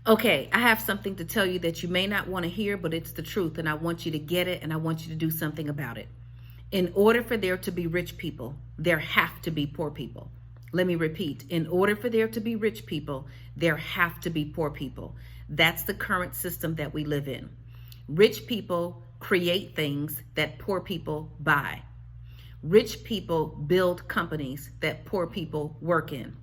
Okay, I have something to tell you that you may not want to hear, but it's the truth, and I want you to get it, and I want you to do something about it. In order for there to be rich people, there have to be poor people. Let me repeat. In order for there to be rich people, there have to be poor people. That's the current system that we live in. Rich people create things that poor people buy. Rich people build companies that poor people work in.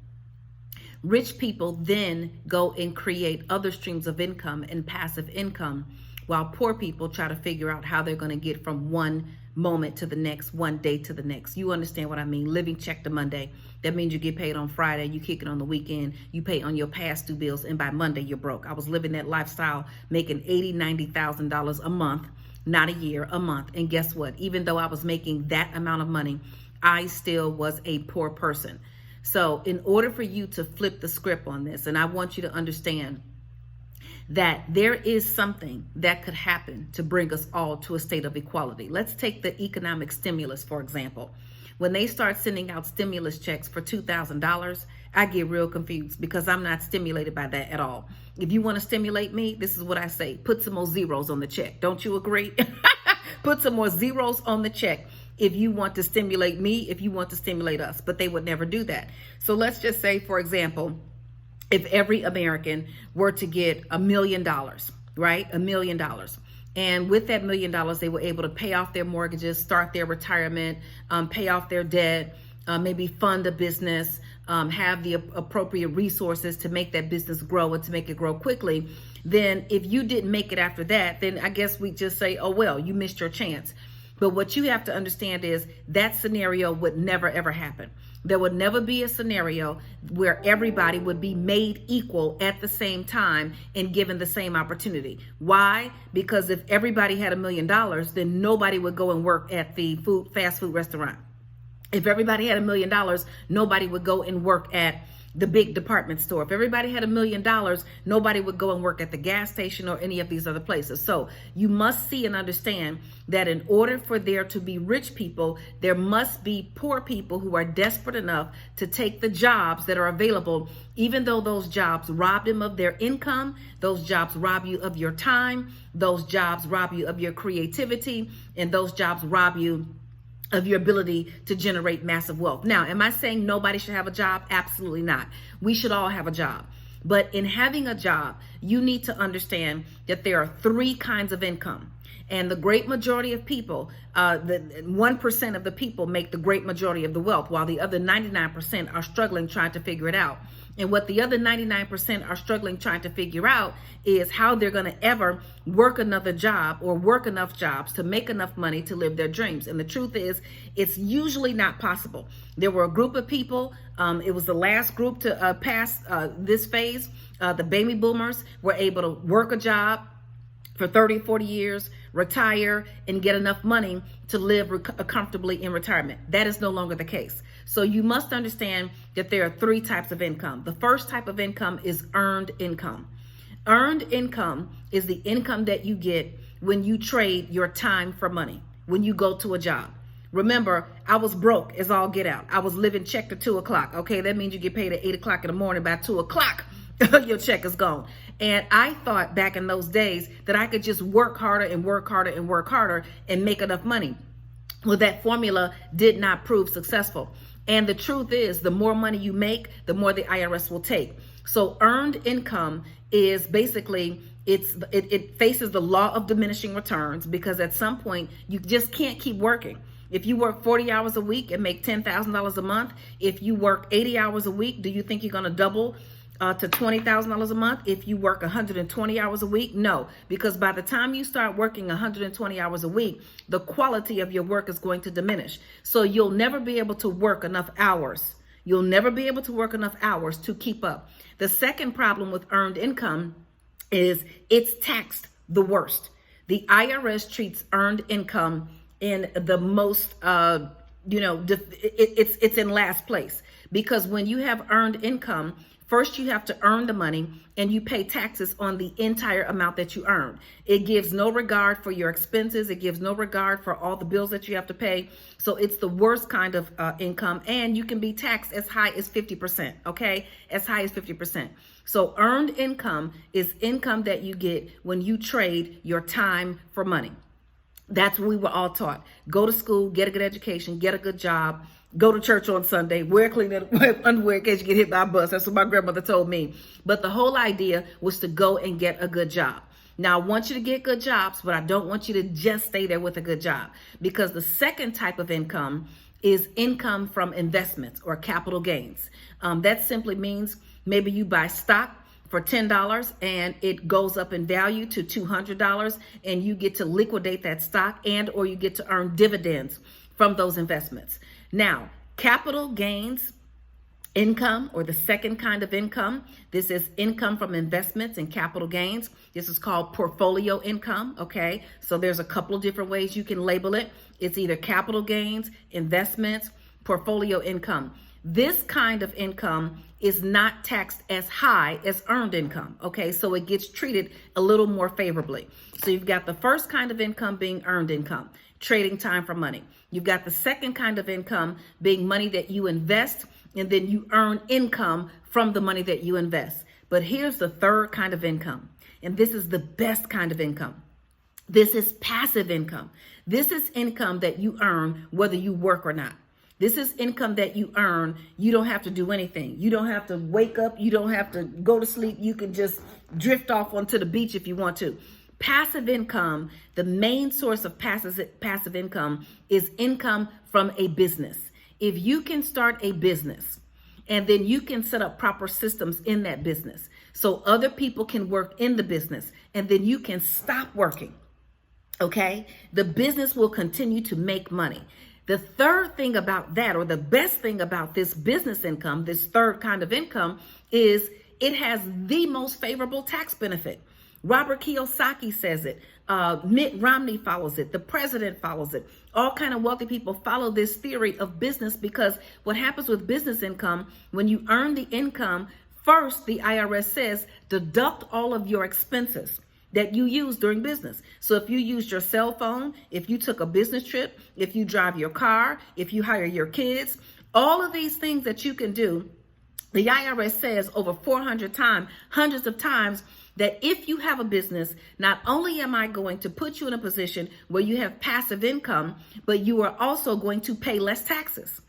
Rich people then go and create other streams of income and passive income, while poor people try to figure out how they're going to get from one moment to the next, one day to the next. You understand what I mean? Living check to Monday. That means you get paid on Friday, you kick it on the weekend, you pay on your past due bills, and by Monday you're broke. I was living that lifestyle, making $80,000, $90,000 a month, not a year, a month. And guess what? Even though I was making that amount of money, I still was a poor person. So in order for you to flip the script on this, and I want you to understand that there is something that could happen to bring us all to a state of equality. Let's take the economic stimulus, for example. When they start sending out stimulus checks for $2,000, I get real confused because I'm not stimulated by that at all. If you want to stimulate me, this is what I say. Put some more zeros on the check. Don't you agree? Put some more zeros on the check if you want to stimulate me, if you want to stimulate us. But they would never do that. So let's just say, for example, if every American were to get $1 million, right? $1 million. And with that $1 million, they were able to pay off their mortgages, start their retirement, pay off their debt, maybe fund a business, have the appropriate resources to make that business grow and to make it grow quickly. Then if you didn't make it after that, then I guess we just say, oh, well, you missed your chance. But what you have to understand is that scenario would never, ever happen. There would never be a scenario where everybody would be made equal at the same time and given the same opportunity. Why? Because if everybody had $1 million, then nobody would go and work at the fast food restaurant. If everybody had $1 million, nobody would go and work at the big department store. If everybody had $1 million, nobody would go and work at the gas station or any of these other places. So you must see and understand that in order for there to be rich people, there must be poor people who are desperate enough to take the jobs that are available, even though those jobs rob them of their income, those jobs rob you of your time, those jobs rob you of your creativity, and those jobs rob you of your ability to generate massive wealth. Now, am I saying nobody should have a job? Absolutely not. We should all have a job. But in having a job, you need to understand that there are three kinds of income. And the great majority of people, the 1% of the people make the great majority of the wealth, while the other 99% are struggling trying to figure it out. And what the other 99% are struggling trying to figure out is how they're going to ever work another job or work enough jobs to make enough money to live their dreams. And the truth is, it's usually not possible. There were a group of people, it was the last group to pass this phase. The baby boomers were able to work a job for 30, 40 years, retire, and get enough money to live comfortably in retirement. That is no longer the case. So you must understand that there are three types of income. The first type of income is earned income. Earned income is the income that you get when you trade your time for money, when you go to a job. Remember, I was broke as all get out. I was living check to 2 o'clock. Okay, that means you get paid at 8 o'clock in the morning. By 2 o'clock, your check is gone. And I thought back in those days that I could just work harder and work harder and work harder and make enough money. Well, that formula did not prove successful. And the truth is, the more money you make, the more the IRS will take. So earned income is basically, it faces the law of diminishing returns, because at some point you just can't keep working. If you work 40 hours a week and make $10,000 a month, if you work 80 hours a week, do you think you're going to double to $20,000 a month? If you work 120 hours a week? No, because by the time you start working 120 hours a week, the quality of your work is going to diminish. So you'll never be able to work enough hours. You'll never be able to work enough hours to keep up. The second problem with earned income is it's taxed the worst. The IRS treats earned income in the most, it's in last place, because when you have earned income First, you have to earn the money, and you pay taxes on the entire amount that you earn. It gives no regard for your expenses. It gives no regard for all the bills that you have to pay. So it's the worst kind of income, and you can be taxed as high as 50%, okay? As high as 50%. So earned income is income that you get when you trade your time for money. That's what we were all taught. Go to school, get a good education, get a good job, go to church on Sunday, wear clean underwear in case you get hit by a bus. That's what my grandmother told me. But the whole idea was to go and get a good job. Now, I want you to get good jobs, but I don't want you to just stay there with a good job, because the second type of income is income from investments or capital gains. That simply means maybe you buy stock for $10 and it goes up in value to $200, and you get to liquidate that stock, and or you get to earn dividends from those investments. Now, capital gains income, or the second kind of income, this is income from investments and capital gains. This is called portfolio income, okay? So there's a couple of different ways you can label it. It's either capital gains, investments, portfolio income. This kind of income is not taxed as high as earned income, okay? So it gets treated a little more favorably. So you've got the first kind of income being earned income, trading time for money. You've got the second kind of income being money that you invest, and then you earn income from the money that you invest. But here's the third kind of income, and this is the best kind of income. This is passive income. This is income that you earn whether you work or not. This is income that you earn. You don't have to do anything. You don't have to wake up. You don't have to go to sleep. You can just drift off onto the beach if you want to. Passive income, the main source of passive income is income from a business. If you can start a business and then you can set up proper systems in that business so other people can work in the business, and then you can stop working, okay? The business will continue to make money. The third thing about that, or the best thing about this business income, this third kind of income, is it has the most favorable tax benefit. Robert Kiyosaki says it. Mitt Romney follows it. The president follows it. All kind of wealthy people follow this theory of business, because what happens with business income, when you earn the income, first the IRS says deduct all of your expenses that you use during business. So if you used your cell phone, if you took a business trip, if you drive your car, if you hire your kids, all of these things that you can do, the IRS says over 400 times, hundreds of times, that if you have a business, not only am I going to put you in a position where you have passive income, but you are also going to pay less taxes.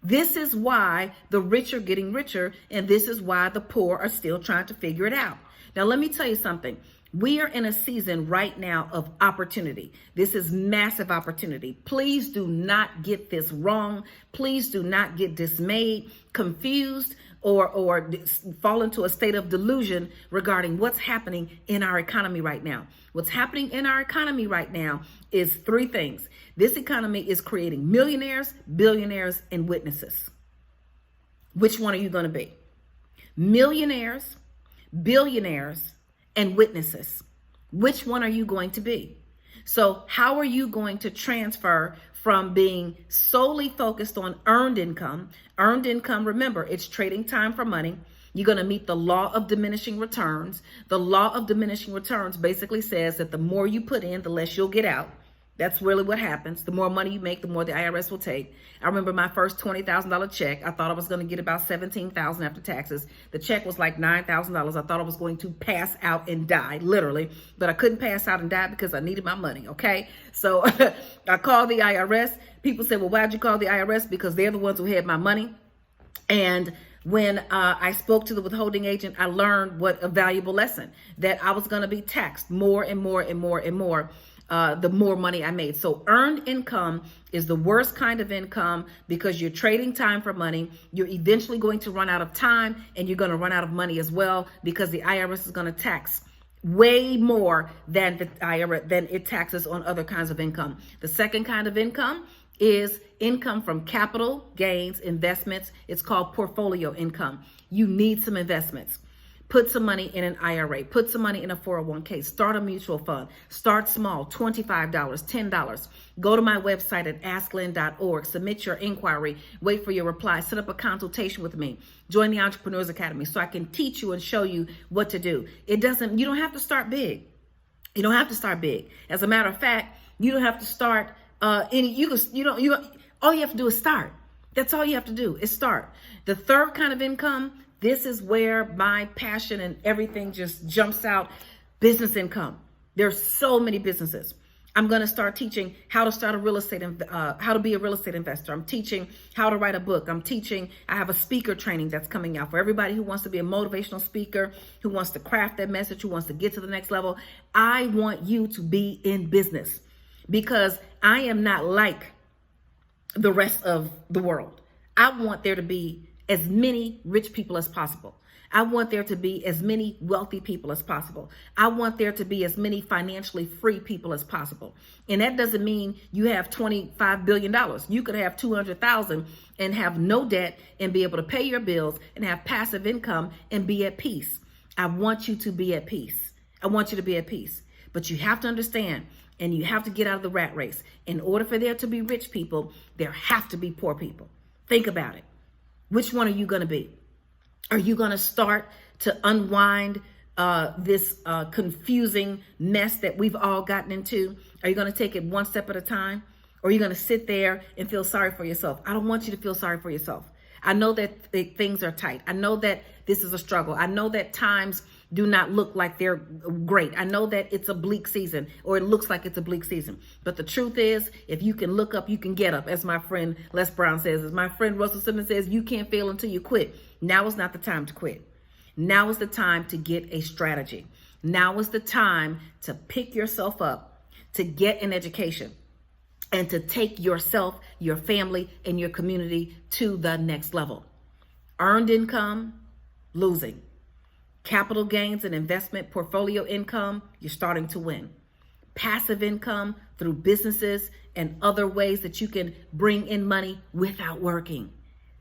This is why the rich are getting richer, and this is why the poor are still trying to figure it out. Now, let me tell you something. We are in a season right now of opportunity. This is massive opportunity. Please do not get this wrong. Please do not get dismayed, confused, or fall into a state of delusion regarding what's happening in our economy right now. What's happening in our economy right now is three things. This economy is creating millionaires, billionaires, and witnesses. Which one are you going to be? Millionaires, billionaires, and witnesses. Which one are you going to be? So how are you going to transfer from being solely focused on earned income? Earned income, remember, it's trading time for money. You're going to meet the law of diminishing returns. The law of diminishing returns basically says that the more you put in, the less you'll get out. That's really what happens. The more money you make, the more the IRS will take. I remember my first $20,000 check. I thought I was going to get about $17,000 after taxes. The check was like $9,000. I thought I was going to pass out and die, literally. But I couldn't pass out and die because I needed my money, okay? So I called the IRS. People said, well, why'd you call the IRS? Because they're the ones who had my money. And when I spoke to the withholding agent, I learned what a valuable lesson, that I was going to be taxed more and more and more and more the more money I made. So earned income is the worst kind of income because you're trading time for money. You're eventually going to run out of time, and you're going to run out of money as well, because the IRS is going to tax way more than the IRS than it taxes on other kinds of income. The second kind of income is income from capital gains, investments. It's called portfolio income. You need some investments. Put some money in an IRA. Put some money in a 401k. Start a mutual fund. Start small, $25, $10. Go to my website at asklynn.org. Submit your inquiry. Wait for your reply. Set up a consultation with me. Join the Entrepreneurs Academy so I can teach you and show you what to do. You don't have to start big. You don't have to start big. As a matter of fact, you don't have to start all you have to do is start. That's all you have to do is start. The third kind of income, this is where my passion and everything just jumps out. Business income. There's so many businesses. I'm going to start teaching how to start how to be a real estate investor. I'm teaching how to write a book. I have a speaker training that's coming out for everybody who wants to be a motivational speaker, who wants to craft that message, who wants to get to the next level. I want you to be in business because I am not like the rest of the world. I want there to be as many rich people as possible. I want there to be as many wealthy people as possible. I want there to be as many financially free people as possible. And that doesn't mean you have $25 billion. You could have 200,000 and have no debt and be able to pay your bills and have passive income and be at peace. I want you to be at peace. I want you to be at peace. But you have to understand, and you have to get out of the rat race. In order for there to be rich people, there have to be poor people. Think about it. Which one are you going to be? Are you going to start to unwind this confusing mess that we've all gotten into? Are you going to take it one step at a time? Or are you going to sit there and feel sorry for yourself? I don't want you to feel sorry for yourself. I know that things are tight. I know that this is a struggle. I know that times do not look like they're great. I know that it's a bleak season, or it looks like it's a bleak season. But the truth is, if you can look up, you can get up. As my friend Les Brown says, as my friend Russell Simmons says, you can't fail until you quit. Now is not the time to quit. Now is the time to get a strategy. Now is the time to pick yourself up, to get an education, and to take yourself, your family, and your community to the next level. Earned income, losing. Capital gains and investment portfolio income, you're starting to win. Passive income through businesses and other ways that you can bring in money without working.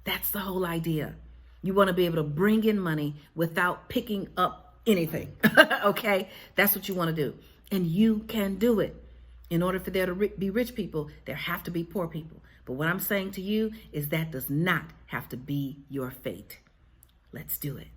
That's the whole idea. You want to be able to bring in money without picking up anything. Okay? That's what you want to do. And you can do it. In order for there to be rich people, there have to be poor people. But what I'm saying to you is that does not have to be your fate. Let's do it.